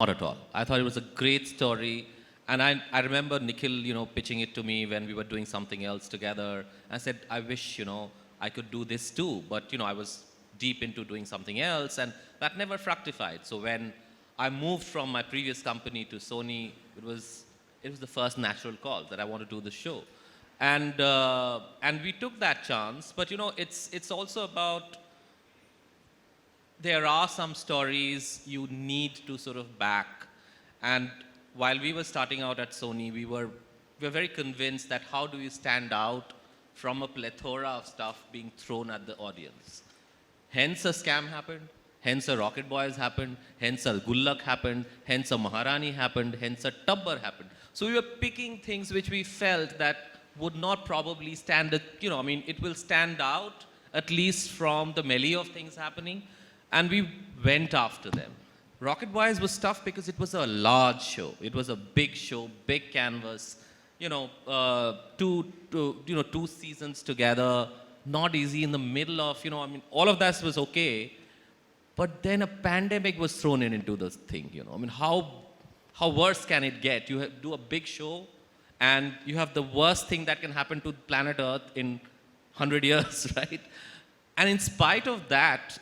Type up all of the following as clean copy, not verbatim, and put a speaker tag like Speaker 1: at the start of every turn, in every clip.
Speaker 1: Not at all. I thought it was a great story. And I remember Nikkhil, pitching it to me when we were doing something else together. I said, I wish, I could do this too. But, I was deep into doing something else and that never fructified. So when I moved from my previous company to Sony, it was the first natural call that I want to do the show. And we took that chance. But, it's also about, there are some stories you need to sort of back. And while we were starting out at Sony, we were very convinced that how do you stand out from a plethora of stuff being thrown at the audience. Hence a scam happened, hence a Rocket Boys happened, hence a Gullak happened, hence a Maharani happened, hence a Tabbar happened. So we were picking things which we felt that would not probably stand, it will stand out at least from the melee of things happening. And we went after them. Rocket Boys was tough because it was a large show. It was a big show, big canvas. Two seasons together, not easy in the middle of, all of that was okay. But then a pandemic was thrown into this thing, how worse can it get? You do a big show and you have the worst thing that can happen to planet Earth in 100 years, right? And in spite of that,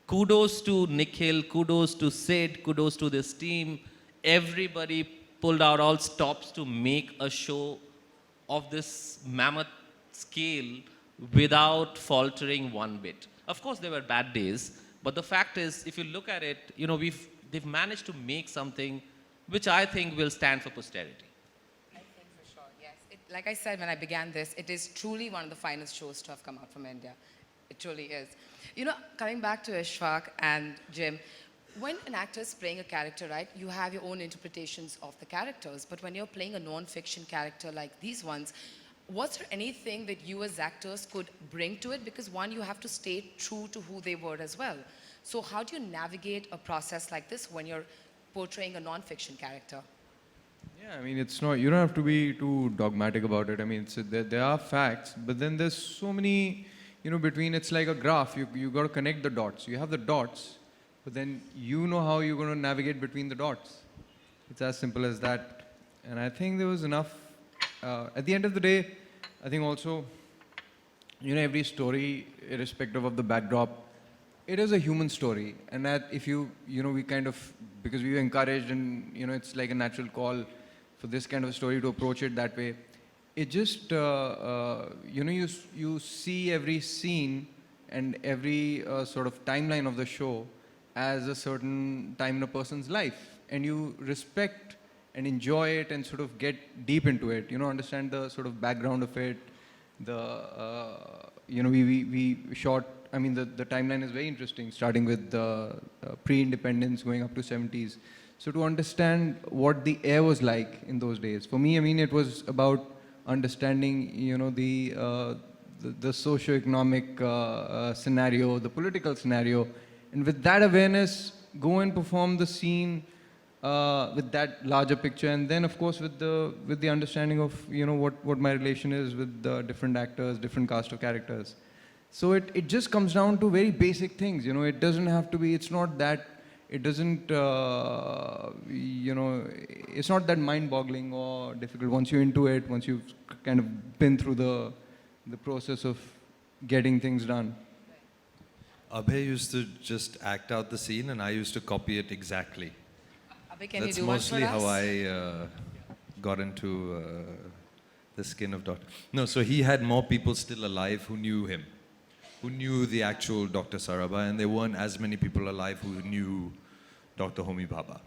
Speaker 1: kudos to Nikkhil, kudos to Sid, kudos to this team. Everybody pulled out all stops to make a show of this mammoth scale without faltering one bit. Of course, there were bad days, but the fact is, if you look at it, they've managed to make something which I think will stand for posterity.
Speaker 2: I think for sure, yes. Like I said when I began this, it is truly one of the finest shows to have come out from India. It truly is. Coming back to Ishwak and Jim, when an actor is playing a character, right, you have your own interpretations of the characters. But when you're playing a non-fiction character like these ones, was there anything that you as actors could bring to it? Because one, you have to stay true to who they were as well. So how do you navigate a process like this when you're portraying a non-fiction character?
Speaker 3: Yeah, it's not, you don't have to be too dogmatic about it. There are facts, but then there's so many, between, it's like a graph. You got to connect the dots. You have the dots, but then you know how you're going to navigate between the dots. It's as simple as that. And I think there was enough. At the end of the day, I think also, every story, irrespective of the backdrop, it is a human story. And that if we kind of, because we were encouraged and, it's like a natural call for this kind of story to approach it that way. It just, you see every scene and every sort of timeline of the show as a certain time in a person's life. And you respect and enjoy it and sort of get deep into it, understand the sort of background of it. We shot, the timeline is very interesting, starting with the pre-independence going up to 70s. So to understand what the air was like in those days. For me, it was about understanding, the socio-economic scenario, the political scenario. And with that awareness, go and perform the scene with that larger picture. And then, of course, with the understanding of, what my relation is with the different actors, different cast of characters. So it just comes down to very basic things, it doesn't have to be, it's not that, it doesn't, it's not that mind-boggling or difficult. Once you're into it, once you've kind of been through the process of getting things done.
Speaker 4: Abhay used to just act out the scene and I used to copy it exactly.
Speaker 2: Abhay, can
Speaker 4: That's
Speaker 2: you do one for
Speaker 4: mostly
Speaker 2: us?
Speaker 4: how I got into the skin of Dr. No, so he had more people still alive who knew him, who knew the actual Dr. Sarbh, and there weren't as many people alive who knew Dr. Homi Bhabha.